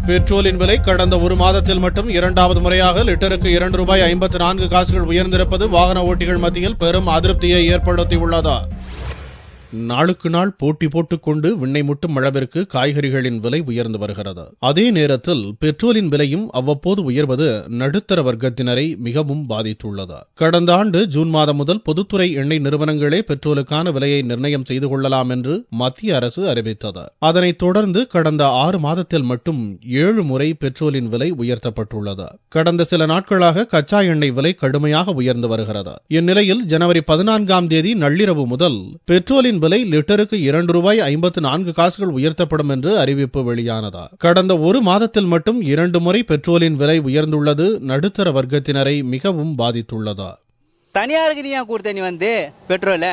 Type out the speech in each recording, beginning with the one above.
பெட்ரோலின் விலை கடந்த ஒரு மாதத்தில் மட்டும் இரண்டாவது முறையாக லிட்டருக்கு ₹2.54 உயர்ந்திருப்பது வாகன ஓட்டிகள் மத்தியில் பெரும் அதிருப்தியை ஏற்படுத்தியுள்ளது. நாளுக்கு நாள் போட்டி போட்டுக் கொண்டு விண்ணை முட்டும் அளவிற்கு காய்கறிகளின் விலை உயர்ந்து வருகிறது. அதே நேரத்தில் பெட்ரோலின் விலையும் அவ்வப்போது உயர்வது நடுத்தர வர்க்கத்தினரை மிகவும் பாதித்துள்ளது. கடந்த ஆண்டு ஜூன் மாதம் முதல் பொதுத்துறை எண்ணெய் நிறுவனங்களே பெட்ரோலுக்கான விலையை நிர்ணயம் செய்து கொள்ளலாம் என்று மத்திய அரசு அறிவித்தது. அதனைத் தொடர்ந்து கடந்த 6 மாதத்தில் மட்டும் 7 முறை பெட்ரோலின் விலை உயர்த்தப்பட்டுள்ளது. கடந்த சில நாட்களாக கச்சா எண்ணெய் விலை கடுமையாக உயர்ந்து வருகிறது. இந்நிலையில் ஜனவரி 14ஆம் தேதி நள்ளிரவு முதல் பெட்ரோலின் விலை லிட்டருக்கு ₹2.54 உயர்த்தப்படும் என்று அறிவிப்பு வெளியானது. கடந்த ஒரு மாதத்தில் மட்டும் 2 முறை பெட்ரோலின் விலை உயர்ந்துள்ளது நடுத்தர வர்க்கத்தினரை மிகவும் பாதித்துள்ளது. தனியாருக்கு நீ கொடுத்த நீ வந்து பெட்ரோல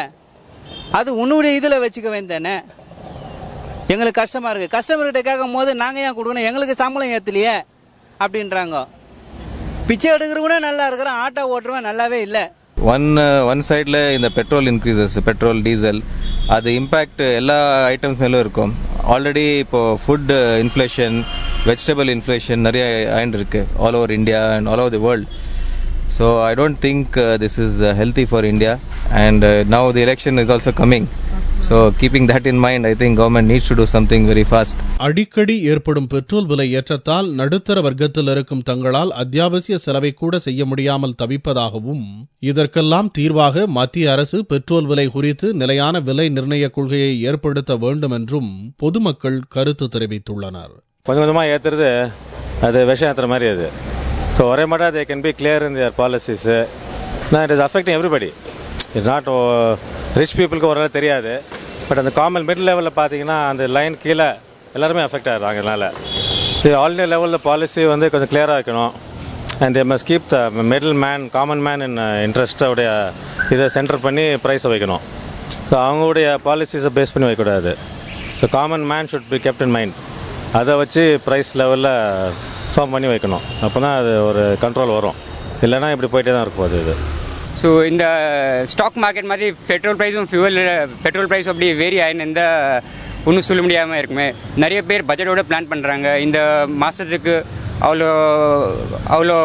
அது உன்னுடைய இதுல வச்சுக்க வேண்டானே. எங்களுக்கு கஷ்டமா இருக்கு. கஸ்டமர்கிட்ட கேட்கும் போது நாங்க ஏன் கொடுக்கணும், எங்களுக்கு சம்பளம் ஏத்தலையே அப்படின்றாங்க. பிச்சை எடுக்கிறவனே நல்லா இருக்கிறான், ஆட்டோ ஓட்டுறவன் நல்லாவே இல்ல. ஒன் சைட்ல இந்த பெட்ரோல் இன்க்ரீசஸ், பெட்ரோல் டீசல் அது இம்பாக்ட் எல்லா ஐட்டம்ஸ் மேலும் இருக்கும். ஆல்ரெடி இப்போ ஃபுட் இன்ஃப்ளேஷன், வெஜிடபிள் இன்ஃப்ளேஷன் நிறைய ஆயிட்டு இருக்கு all over India and all over the world. So I don't think this is healthy for India, and now the election is also coming. So keeping that in mind, I think government needs to do something very fast. அடிக்கடி ஏற்படும் petrol விலை ஏற்றத்தால் நடுத்தர வர்க்கத்தில் இருக்கும் தங்களால் அத்தியாவசிய செலவை கூட செய்ய முடியாமல் தவிப்பதாகவும், இதற்கெல்லாம் தீர்வாக மத்திய அரசு பெட்ரோல் விலை குறித்து நிலையான விலை நிர்ணய கொள்கையை ஏற்படுத்த வேண்டும் என்றும் பொதுமக்கள் கருத்து தெரிவித்துள்ளனர். கொஞ்சமா ஏத்துறது அது விஷம் ஏத்துற மாதிரி அது. So ஒரே மாட்டா they can be clear in their policies. Now it is affecting everybody. It's not rich people க்கு ஒருவேளை தெரியாது, பட் அந்த காமன் மிடில் லெவலில் பார்த்தீங்கன்னா அந்த லைன் கீழே எல்லாருமே அஃபெக்ட் ஆகிறாங்க. அதனால ஆல் இண்டியா லெவலில் பாலிசி வந்து கொஞ்சம் கிளியராக இருக்கணும். And they must keep the middle man, common man in இன்ட்ரெஸ்டோடைய இதை சென்டர் பண்ணி ப்ரைஸை வைக்கணும். ஸோ அவங்களுடைய பாலிசிஸை பேஸ் பண்ணி வைக்கக்கூடாது. So common man should be kept in mind. அதை வச்சு ப்ரைஸ் லெவலில் ஃபார்ம் பண்ணி வைக்கணும். அப்போ தான் அது ஒரு கண்ட்ரோல் வரும். இல்லைன்னா இப்படி போயிட்டே தான் இருக்க போகுது இது. ஸோ இந்த ஸ்டாக் மார்க்கெட் மாதிரி பெட்ரோல் ப்ரைஸும் பெட்ரோல் ப்ரைஸும் அப்படி வேரி ஆயின்னு ஒன்றும் சொல்ல முடியாமல் இருக்குமே. நிறைய பேர் பட்ஜெட்டோட பிளான் பண்ணுறாங்க. இந்த மாதத்துக்கு அவ்வளோ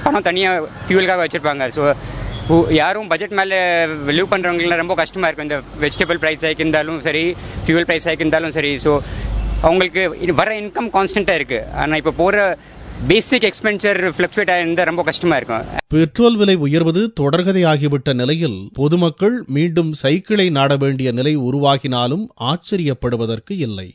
பணம் தனியாக ஃபியூலுக்காக வச்சுருப்பாங்க. ஸோ யாரும் பட்ஜெட் மேலே லிவ் பண்ணுறவங்களுக்கு ரொம்ப கஷ்டமாக இருக்கும். இந்த வெஜிடபிள் ப்ரைஸ் ஹைக் இருந்தாலும் சரி, ஃபியூல் ப்ரைஸ் ஹைக் இருந்தாலும் சரி. ஸோ அவங்களுக்கு வர இன்கம் கான்ஸ்டன்ட்டாக இருக்குது. ஆனால் இப்போ போகிற பேசிக் எக்ஸ்பென்சர் ஃபிளக்சுவேட் ஆகிருந்தா ரொம்ப கஷ்டமா இருக்கும். பெட்ரோல் விலை உயர்வது தொடர்கதையாகிவிட்ட நிலையில் பொதுமக்கள் மீண்டும் சைக்கிளை நாட வேண்டிய நிலை உருவாகினாலும் ஆச்சரியப்படுவதற்கு இல்லை.